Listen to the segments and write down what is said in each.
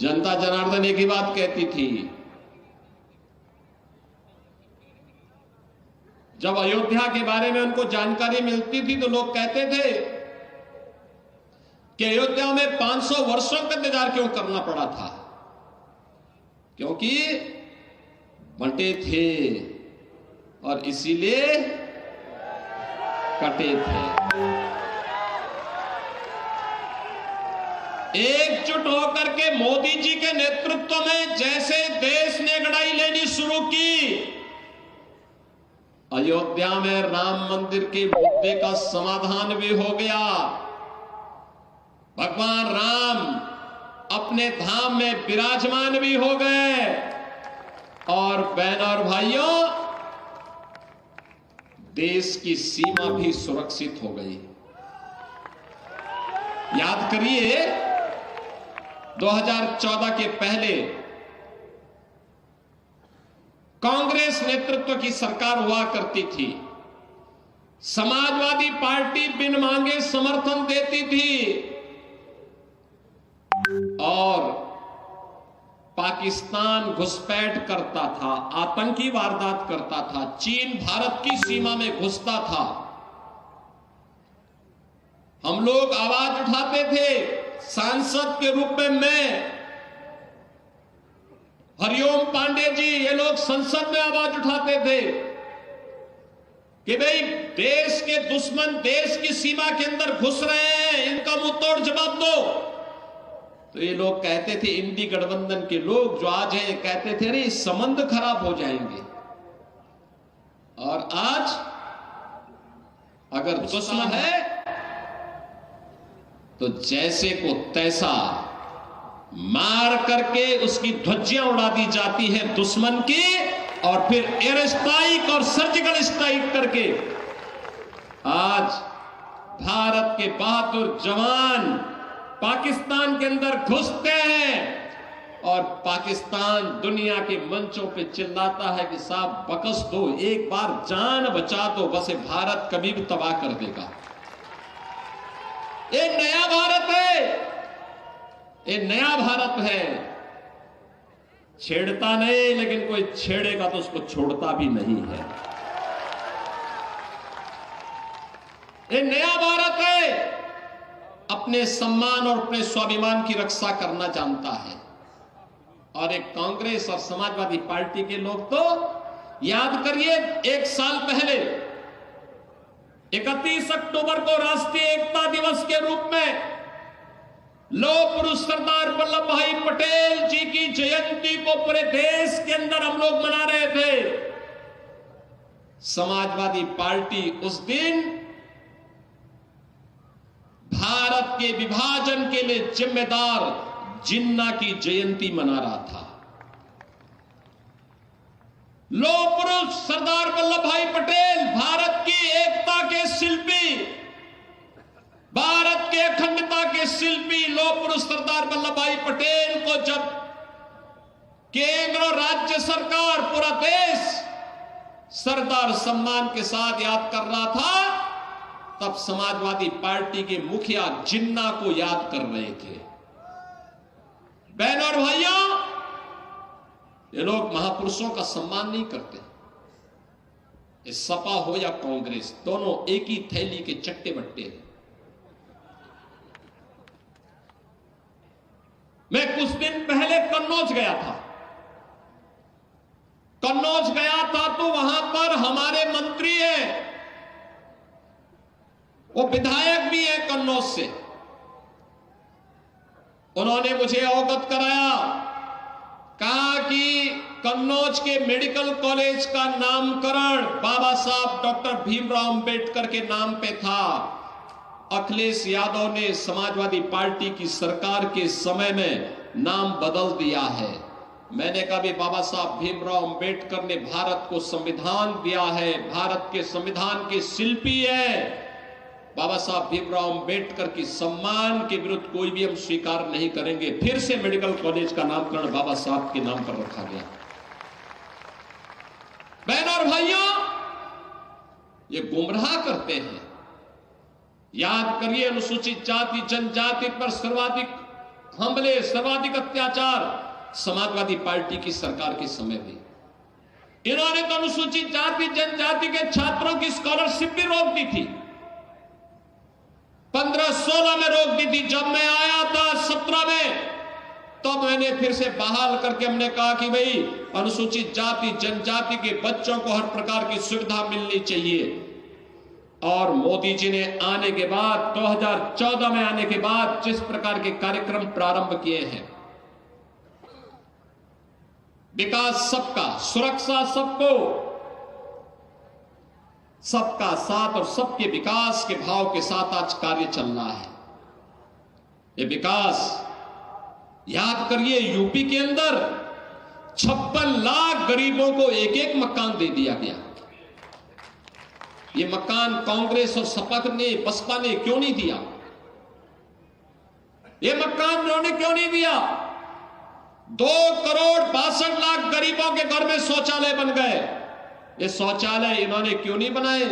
जनता जनार्दन एक ही बात कहती थी, जब अयोध्या के बारे में उनको जानकारी मिलती थी तो लोग कहते थे कि अयोध्या में 500 वर्षों का इंतजार क्यों करना पड़ा था, क्योंकि बंटे थे और इसीलिए कटे थे। एकजुट होकर के मोदी जी के नेतृत्व में जैसे देश ने लड़ाई लेनी शुरू की, अयोध्या में राम मंदिर के मुद्दे का समाधान भी हो गया। भगवान राम अपने धाम में विराजमान भी हो गए और बहनों और भाइयों, देश की सीमा भी सुरक्षित हो गई। याद करिए 2014 के पहले कांग्रेस नेतृत्व की सरकार हुआ करती थी। समाजवादी पार्टी बिन मांगे समर्थन देती थी और पाकिस्तान घुसपैठ करता था, आतंकी वारदात करता था, चीन भारत की सीमा में घुसता था। हम लोग आवाज उठाते थे, सांसद के रूप में मैं, हरिओम पांडे जी, ये लोग संसद में आवाज उठाते थे कि भाई देश के दुश्मन देश की सीमा के अंदर घुस रहे हैं, इनका मुंह तोड़ जवाब दो। तो ये लोग कहते थे, इंडी गठबंधन के लोग जो आज हैं, कहते थे अरे संबंध खराब हो जाएंगे। और आज अगर दुश्मन है तो जैसे को तैसा मार करके उसकी ध्वजियां उड़ा दी जाती है दुश्मन की, और फिर एयर स्ट्राइक और सर्जिकल स्ट्राइक करके आज भारत के बहादुर जवान पाकिस्तान के अंदर घुसते हैं और पाकिस्तान दुनिया के मंचों पे चिल्लाता है कि साहब बकस दो, एक बार जान बचा दो, बस भारत कभी भी तबाह कर देगा। ये नया भारत है, ये नया भारत है। छेड़ता नहीं, लेकिन कोई छेड़ेगा तो उसको छोड़ता भी नहीं है। ये नया भारत है, अपने सम्मान और अपने स्वाभिमान की रक्षा करना जानता है। और एक कांग्रेस और समाजवादी पार्टी के लोग तो याद करिए, एक साल पहले 31 अक्टूबर को राष्ट्रीय एकता दिवस के रूप में लौह पुरुष सरदार वल्लभ भाई पटेल जी की जयंती को पूरे देश के अंदर हम लोग मना रहे थे। समाजवादी पार्टी उस दिन भारत के विभाजन के लिए जिम्मेदार जिन्ना की जयंती मना रहा था। लौह पुरुष सरदार वल्लभ भाई पटेल, भारत की एकता के शिल्पी, भारत के अखंडता के शिल्पी लौह पुरुष सरदार वल्लभ भाई पटेल को जब केंद्र और राज्य सरकार, पूरा देश सरदार सम्मान के साथ याद कर रहा था, तब समाजवादी पार्टी के मुखिया जिन्ना को याद कर रहे थे। बहनों और भाइयों, ये लोग महापुरुषों का सम्मान नहीं करते। ये सपा हो या कांग्रेस, दोनों एक ही थैली के चट्टे बट्टे हैं। मैं कुछ दिन पहले कन्नौज गया था। कन्नौज गया था तो वहां पर हमारे मंत्री हैं, वो विधायक भी है कन्नौज से। उन्होंने मुझे अवगत कराया, कहा कि कन्नौज के मेडिकल कॉलेज का नामकरण बाबा साहब डॉक्टर भीमराव अंबेडकर के नाम पे था। अखिलेश यादव ने समाजवादी पार्टी की सरकार के समय में नाम बदल दिया है। मैंने कहा भी बाबा साहब भीमराव अंबेडकर ने भारत को संविधान दिया है, भारत के संविधान के शिल्पी है। बाबा साहब भीमराव अंबेडकर की सम्मान के विरुद्ध कोई भी हम स्वीकार नहीं करेंगे। फिर से मेडिकल कॉलेज का नामकरण बाबा साहब के नाम पर रखा गया। बहनों और भाइयों, ये गुमराह करते हैं। याद करिए, अनुसूचित जाति जनजाति पर सर्वाधिक हमले, सर्वाधिक अत्याचार समाजवादी पार्टी की सरकार के समय भी। इन्होंने तो अनुसूचित जाति जनजाति के छात्रों की स्कॉलरशिप भी रोक दी थी, 15-16 में रोक दी थी। जब मैं आया था 17 में, तो मैंने फिर से बहाल करके हमने कहा कि भाई अनुसूचित जाति जनजाति के बच्चों को हर प्रकार की सुविधा मिलनी चाहिए। और मोदी जी ने आने के बाद 2014 में आने के बाद जिस प्रकार के कार्यक्रम प्रारंभ किए हैं, विकास सबका, सुरक्षा सबको, सबका साथ और सबके विकास के भाव के साथ आज कार्य चल रहा है। ये विकास, याद करिए, यूपी के अंदर 56 लाख गरीबों को एक एक मकान दे दिया गया। ये मकान कांग्रेस और सपा ने, बसपा ने क्यों नहीं दिया? ये मकान उन्होंने क्यों नहीं दिया? 2,62,00,000 गरीबों के घर में शौचालय बन गए। ये शौचालय इन्होंने क्यों नहीं बनाए?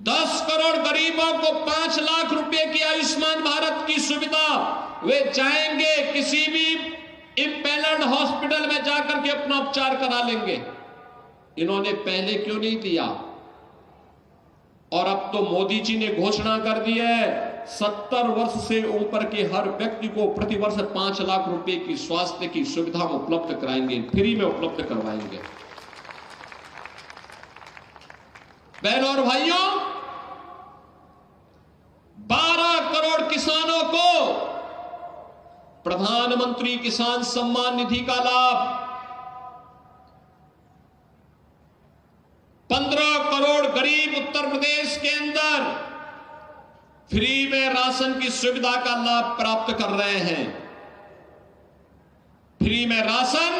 10 करोड़ गरीबों को 5 लाख रुपए की आयुष्मान भारत की सुविधा, वे जाएंगे किसी भी इंपैनल्ड हॉस्पिटल में जाकर के अपना उपचार करा लेंगे। इन्होंने पहले क्यों नहीं दिया? और अब तो मोदी जी ने घोषणा कर दी है 70 वर्ष से ऊपर के हर व्यक्ति को प्रतिवर्ष 5 लाख रुपए की स्वास्थ्य की सुविधा उपलब्ध कराएंगे, फ्री में उपलब्ध करवाएंगे। बहनों और भाइयों, 12 करोड़ किसानों को प्रधानमंत्री किसान सम्मान निधि का लाभ, 15 करोड़ गरीब उत्तर प्रदेश के अंदर फ्री में राशन की सुविधा का लाभ प्राप्त कर रहे हैं। फ्री में राशन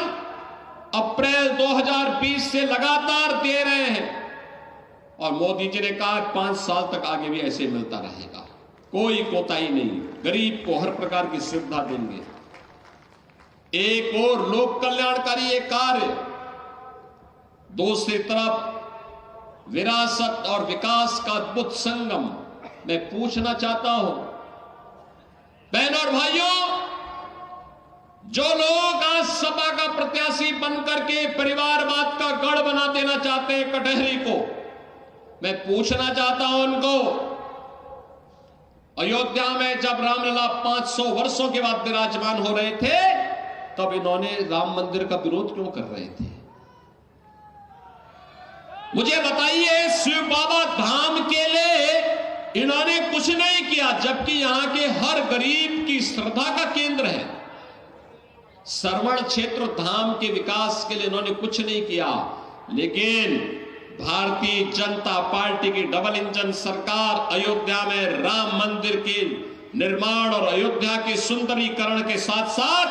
अप्रैल 2020 से लगातार दे रहे हैं और मोदी जी ने कहा 5 साल तक आगे भी ऐसे मिलता रहेगा, कोई कोताही नहीं, गरीब को हर प्रकार की सुविधा देंगे। एक और लोक कल्याणकारी एक कार्य, दूसरी तरफ विरासत और विकास का अद्भुत संगम। मैं पूछना चाहता हूं बहनों और भाइयों, जो लोग आज सपा का प्रत्याशी बनकर के परिवारवाद का गढ़ बना देना चाहते हैं कटहरी को, मैं पूछना चाहता हूं उनको, अयोध्या में जब रामलला 500 वर्षों के बाद विराजमान हो रहे थे, तब इन्होंने राम मंदिर का विरोध क्यों कर रहे थे? मुझे बताइए, शिव बाबा धाम के लिए इन्होंने कुछ नहीं किया, जबकि यहां के हर गरीब की श्रद्धा का केंद्र है। श्रवण क्षेत्र धाम के विकास के लिए इन्होंने कुछ नहीं किया, लेकिन भारतीय जनता पार्टी की डबल इंजन सरकार अयोध्या में राम मंदिर के निर्माण और अयोध्या के सुंदरीकरण के साथ साथ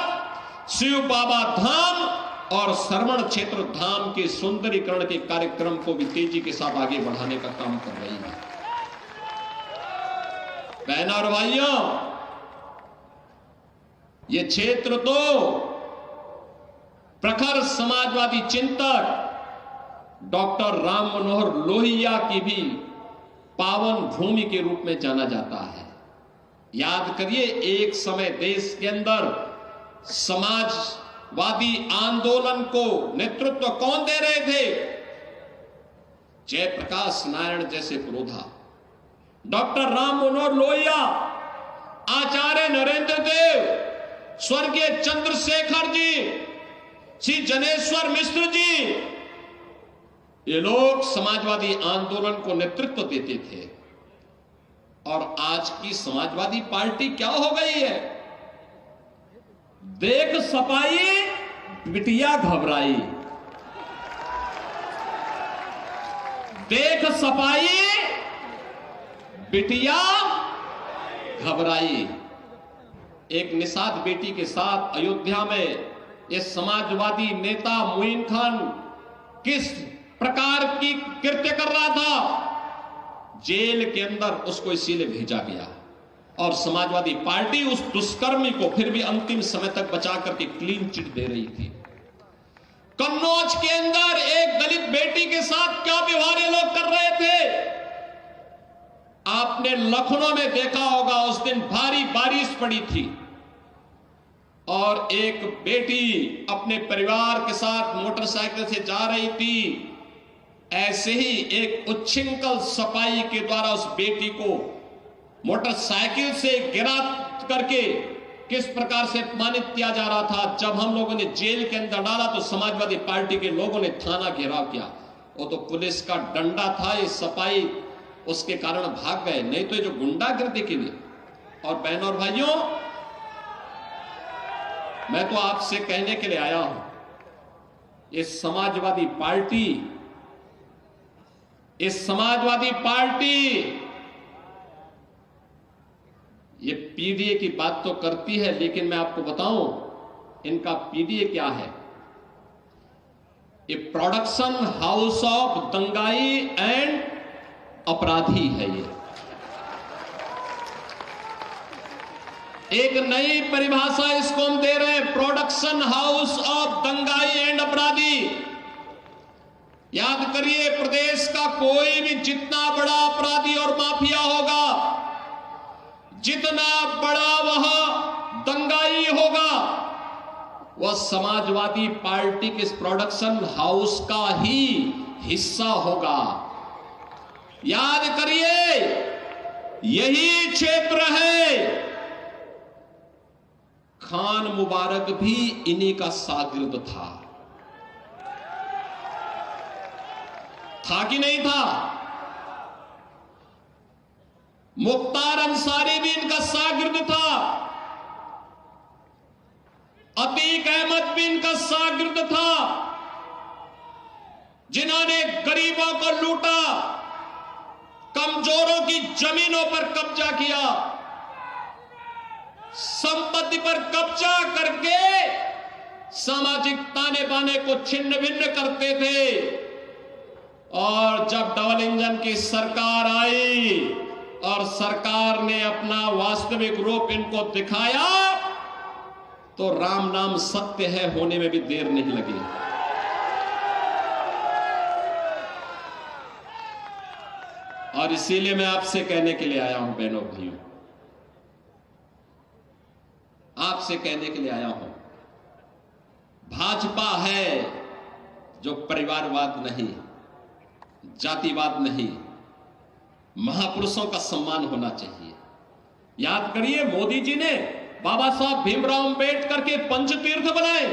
शिव बाबा धाम और श्रवण क्षेत्र धाम के सुंदरीकरण के कार्यक्रम को भी तेजी के साथ आगे बढ़ाने का काम कर रही है। बहनों और भाइयों, ये क्षेत्र तो प्रखर समाजवादी चिंतक डॉक्टर राम मनोहर लोहिया की भी पावन भूमि के रूप में जाना जाता है। याद करिए, एक समय देश के अंदर समाजवादी आंदोलन को नेतृत्व कौन दे रहे थे? जयप्रकाश नारायण जैसे पुरोधा, डॉक्टर राम मनोहर लोहिया, आचार्य नरेंद्र देव, स्वर्गीय चंद्रशेखर जी, श्री जनेश्वर मिश्र जी, ये लोग समाजवादी आंदोलन को नेतृत्व देते थे। और आज की समाजवादी पार्टी क्या हो गई है? देख सपाई बिटिया घबराई, देख सपाई बिटिया घबराई। एक निषाद बेटी के साथ अयोध्या में ये समाजवादी नेता मोइन खान किस प्रकार की कृत्य कर रहा था, जेल के अंदर उसको इसीलिए भेजा गया और समाजवादी पार्टी उस दुष्कर्मी को फिर भी अंतिम समय तक बचा करके क्लीन चिट दे रही थी। कन्नौज के अंदर एक दलित बेटी के साथ क्या व्यवहार ये लोग कर रहे थे? आपने लखनऊ में देखा होगा, उस दिन भारी बारिश पड़ी थी और एक बेटी अपने परिवार के साथ मोटरसाइकिल से जा रही थी। ऐसे ही एक उच्छृंखल सपाई के द्वारा उस बेटी को मोटरसाइकिल से गिरा करके किस प्रकार से अपमानित किया जा रहा था। जब हम लोगों ने जेल के अंदर डाला तो समाजवादी पार्टी के लोगों ने थाना घेराव किया। वो तो पुलिस का डंडा था, ये सपाई उसके कारण भाग गए, नहीं तो ये जो गुंडागर्दी के लिए। और बहनों और भाइयों, मैं तो आपसे कहने के लिए आया हूं, ये समाजवादी पार्टी ये पीडीए की बात तो करती है, लेकिन मैं आपको बताऊं इनका पीडीए क्या है। ये प्रोडक्शन हाउस ऑफ दंगाई एंड अपराधी है। ये एक नई परिभाषा इसको हम दे रहे हैं, प्रोडक्शन हाउस ऑफ दंगाई एंड अपराधी। याद करिए, प्रदेश का कोई भी जितना बड़ा अपराधी और माफिया होगा, जितना बड़ा वह दंगाई होगा, वह समाजवादी पार्टी के इस प्रोडक्शन हाउस का ही हिस्सा होगा। याद करिए, यही क्षेत्र है। खान मुबारक भी इन्हीं का शागिर्द था कि नहीं था? मुख्तार अंसारी भी इनका शागिर्द था, अतीक अहमद भी इनका शागिर्द था, जिन्होंने गरीबों को लूटा, कमजोरों की जमीनों पर कब्जा किया, संपत्ति पर कब्जा करके सामाजिक ताने बाने को छिन्न भिन्न करते थे। और जब डबल इंजन की सरकार आई और सरकार ने अपना वास्तविक रूप इनको दिखाया, तो राम नाम सत्य है होने में भी देर नहीं लगी। और इसीलिए मैं आपसे कहने के लिए आया हूं बहनों भाइयों, आपसे कहने के लिए आया हूं, भाजपा है जो परिवारवाद नहीं, जातिवाद नहीं, महापुरुषों का सम्मान होना चाहिए। याद करिए, मोदी जी ने बाबा साहब भीमराव अंबेडकर के पंचतीर्थ बनाए।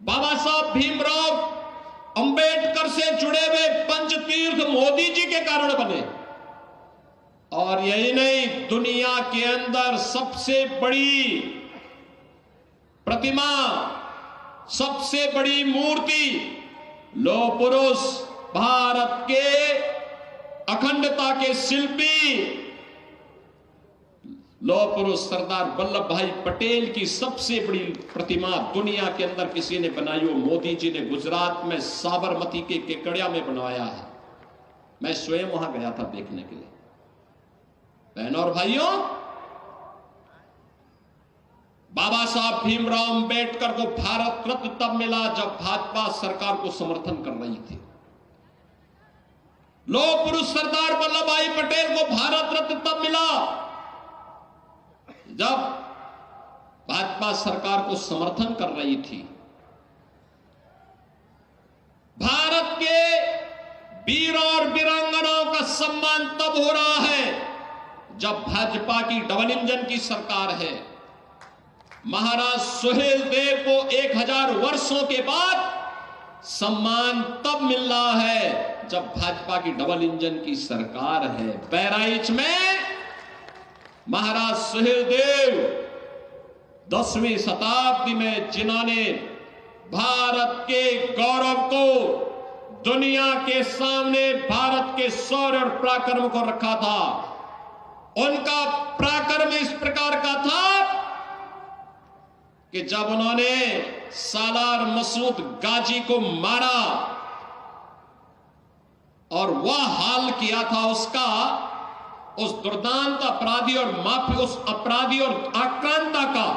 बाबा साहब भीमराव अंबेडकर से जुड़े हुए पंचतीर्थ मोदी जी के कारण बने। और यही नहीं, दुनिया के अंदर सबसे बड़ी प्रतिमा, सबसे बड़ी मूर्ति, लौह पुरुष, भारत के अखंडता के शिल्पी, लौह पुरुष सरदार वल्लभ भाई पटेल की सबसे बड़ी प्रतिमा दुनिया के अंदर किसी ने बनाई हो, मोदी जी ने गुजरात में साबरमती के केकड़िया में बनवाया है। मैं स्वयं वहां गया था देखने के लिए। बहनों और भाइयों, बाबा साहब भीमराव अंबेडकर को भारत रत्न तब मिला जब भाजपा सरकार को समर्थन कर रही थी। लौह पुरुष सरदार वल्लभ भाई पटेल को भारत रत्न तब मिला जब भाजपा सरकार को समर्थन कर रही थी। भारत के वीरों और वीरांगनाओं का सम्मान तब हो रहा है जब भाजपा की डबल इंजन की सरकार है। महाराज सुहेल देव को 1000 वर्षों के बाद सम्मान तब मिल रहा है जब भाजपा की डबल इंजन की सरकार है। बहराइच में महाराज सुहेल देव 10वीं शताब्दी में जिन्होंने भारत के गौरव को दुनिया के सामने भारत के शौर्य और पराक्रम को रखा था, उनका पराक्रम इस प्रकार का था कि जब उन्होंने सालार मसूद गाजी को मारा और वह हाल किया था उसका, उस दुर्दांत अपराधी और माफी, उस अपराधी और आक्रांता का,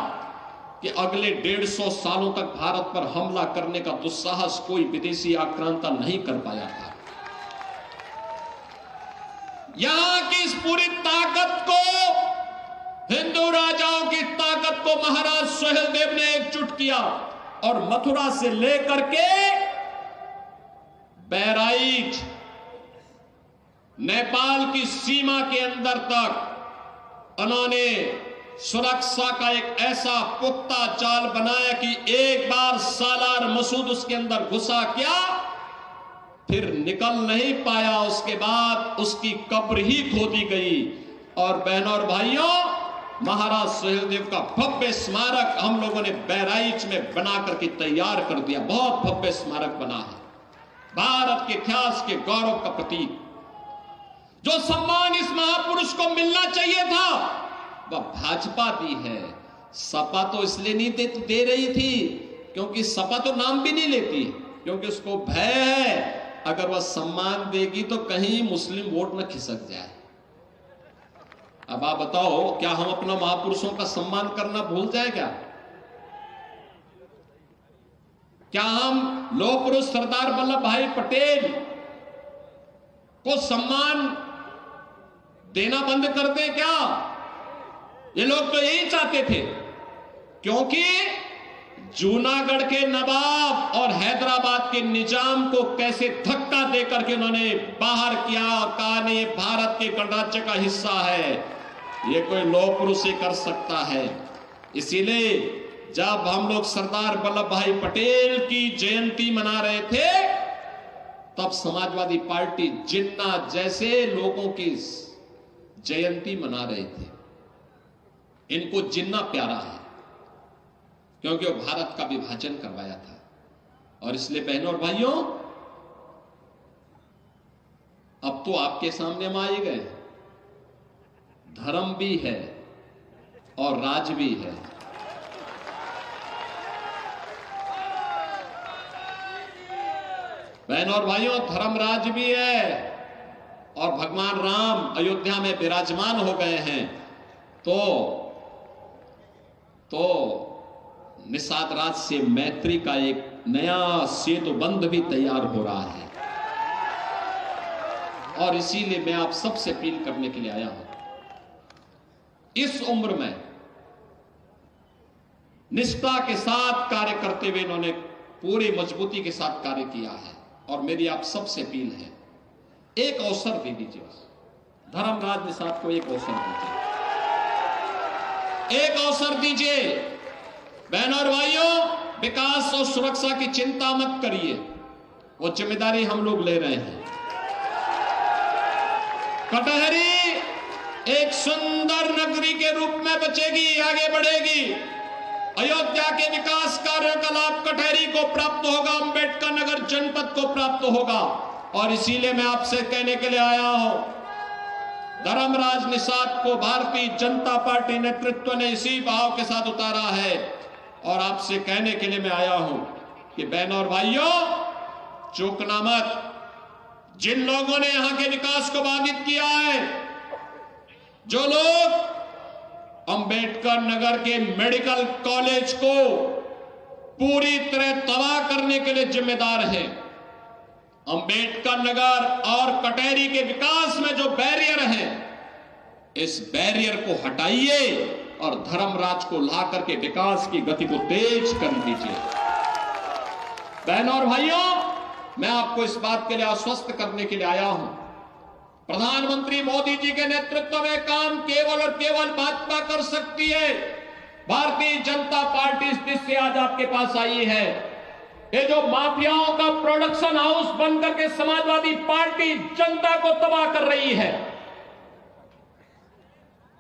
कि अगले 150 सालों तक भारत पर हमला करने का दुस्साहस कोई विदेशी आक्रांता नहीं कर पाया था। यहां की इस पूरी ताकत को, हिंदू राजाओं की ताकत को महाराज सुहेलदेव ने एकजुट किया और मथुरा से लेकर के बहराइच, नेपाल की सीमा के अंदर तक उन्होंने सुरक्षा का एक ऐसा पुख्ता जाल बनाया कि एक बार सालार मसूद उसके अंदर घुसा क्या, फिर निकल नहीं पाया। उसके बाद उसकी कब्र ही खोदी गई। और बहनों और भाइयों, महाराज सुहेलदेव का भव्य स्मारक हम लोगों ने बहराइच में बना करके तैयार कर दिया। बहुत भव्य स्मारक बना है, भारत के इतिहास के गौरव का प्रतीक। जो सम्मान इस महापुरुष को मिलना चाहिए था वह भाजपा दी है। सपा तो इसलिए नहीं दे रही थी क्योंकि सपा तो नाम भी नहीं लेती, क्योंकि उसको भय है अगर वह सम्मान देगी तो कहीं मुस्लिम वोट न खिसक जाए। अब आप बताओ, क्या हम अपना महापुरुषों का सम्मान करना भूल जाए क्या? क्या हम लौह पुरुष सरदार वल्लभ भाई पटेल को सम्मान देना बंद कर दें क्या? ये लोग तो यही चाहते थे, क्योंकि जूनागढ़ के नवाब और हैदराबाद के निजाम को कैसे धक्का देकर के उन्होंने बाहर किया, कहा नहीं, भारत के गणराज्य का हिस्सा है, ये कोई लौह पुरुष ही कर सकता है। इसीलिए जब हम लोग सरदार वल्लभ भाई पटेल की जयंती मना रहे थे, तब समाजवादी पार्टी जिन्ना जैसे लोगों की जयंती मना रहे थे। इनको जिन्ना प्यारा है क्योंकि वो भारत का विभाजन करवाया था। और इसलिए बहनों और भाइयों, अब तो आपके सामने हम आए गए, धर्म भी है और राज भी है। बहनों और भाइयों, धर्मराज भी है और भगवान राम अयोध्या में विराजमान हो गए हैं। तो निषाद राज से मैत्री का एक नया सेतु बंध भी तैयार हो रहा है। और इसीलिए मैं आप सबसे अपील करने के लिए आया हूं, इस उम्र में निष्ठा के साथ कार्य करते हुए इन्होंने पूरी मजबूती के साथ कार्य किया है। और मेरी आप सबसे अपील है, एक अवसर दे दीजिए, धर्मराज निषाद को एक अवसर दीजिए, एक अवसर दीजिए। बहनों और भाइयों, विकास और सुरक्षा की चिंता मत करिए, वो जिम्मेदारी हम लोग ले रहे हैं। कटहरी एक सुंदर नगरी के रूप में बचेगी, आगे बढ़ेगी। अयोध्या के विकास कार्यों का लाभ कटहरी को प्राप्त होगा, अंबेडकर नगर जनपद को प्राप्त होगा। और इसीलिए मैं आपसे कहने के लिए आया हूं, धर्मराज निषाद को भारतीय जनता पार्टी नेतृत्व ने इसी भाव के साथ उतारा है। और आपसे कहने के लिए मैं आया हूं कि बहनों और भाइयों, चूकना मत। जिन लोगों ने यहां के विकास को बाधित किया है, जो लोग अंबेडकर नगर के मेडिकल कॉलेज को पूरी तरह तबाह करने के लिए जिम्मेदार हैं, अंबेडकर नगर और कटहरी के विकास में जो बैरियर है, इस बैरियर को हटाइए और धर्मराज को ला करके विकास की गति को तेज कर दीजिए। बहनों और भाइयों, मैं आपको इस बात के लिए आश्वस्त करने के लिए आया हूं, प्रधानमंत्री मोदी जी के नेतृत्व में काम केवल और केवल भाजपा कर सकती है। भारतीय जनता पार्टी इस देश से आज आपके पास आई है। ये जो माफियाओं का प्रोडक्शन हाउस बनकर के समाजवादी पार्टी जनता को तबाह कर रही है,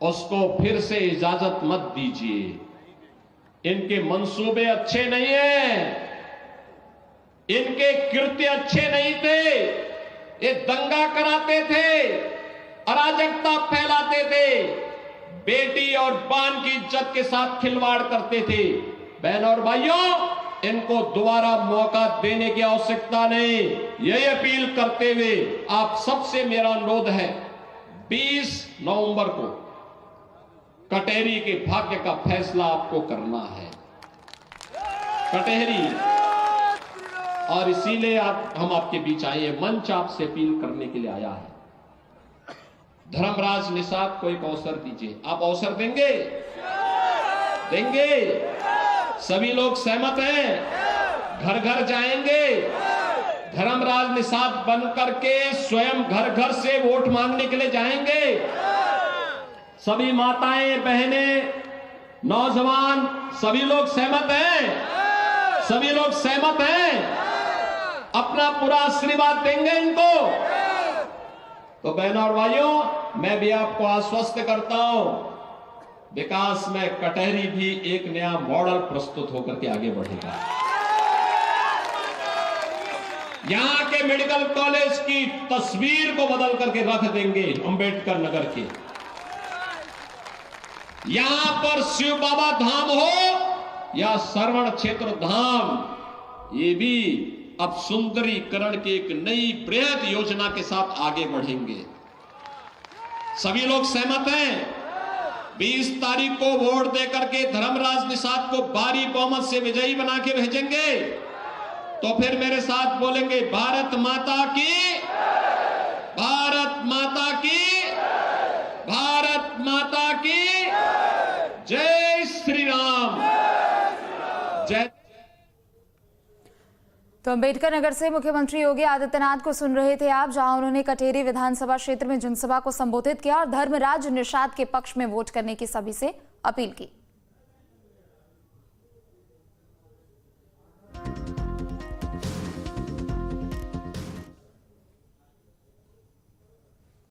उसको फिर से इजाजत मत दीजिए। इनके मंसूबे अच्छे नहीं हैं, इनके कृत्य अच्छे नहीं थे। ये दंगा कराते थे, अराजकता फैलाते थे, बेटी और बहन की इज्जत के साथ खिलवाड़ करते थे। बहनों और भाइयों, इनको दोबारा मौका देने की आवश्यकता नहीं। यही अपील करते हुए आप सबसे मेरा अनुरोध है, 20 नवंबर को कटहरी के भाग्य का फैसला आपको करना है। कटहरी, और इसीलिए हम आपके बीच आए हैं, मंच आपसे अपील करने के लिए आया है। धर्मराज निषाद को एक अवसर दीजिए। आप अवसर देंगे? देंगे? सभी लोग सहमत हैं? घर घर जाएंगे, धर्मराज निषाद बन करके स्वयं घर घर से वोट मांगने के लिए जाएंगे। सभी माताएं, बहनें, नौजवान, सभी लोग सहमत हैं? सभी लोग सहमत हैं? अपना पूरा आशीर्वाद देंगे इनको? तो बहनों और भाइयों, मैं भी आपको आश्वस्त करता हूं, विकास में कटहरी भी एक नया मॉडल प्रस्तुत होकर के आगे बढ़ेगा। यहां के मेडिकल कॉलेज की तस्वीर को बदल करके रख देंगे अंबेडकर नगर के। यहां पर शिव बाबा धाम हो या श्रवण क्षेत्र धाम, ये भी अब सुंदरीकरण की एक नई बृहद योजना के साथ आगे बढ़ेंगे। सभी लोग सहमत हैं? 20 तारीख को वोट देकर के धर्मराज निषाद को भारी बहुमत से विजयी बना के भेजेंगे। तो फिर मेरे साथ बोलेंगे, भारत माता की, भारत माता की, भारत माता की जय श्री राम, जय। तो अंबेडकर नगर से मुख्यमंत्री योगी आदित्यनाथ को सुन रहे थे आप, जहां उन्होंने कटेरी विधानसभा क्षेत्र में जनसभा को संबोधित किया और धर्मराज निषाद के पक्ष में वोट करने की सभी से अपील की।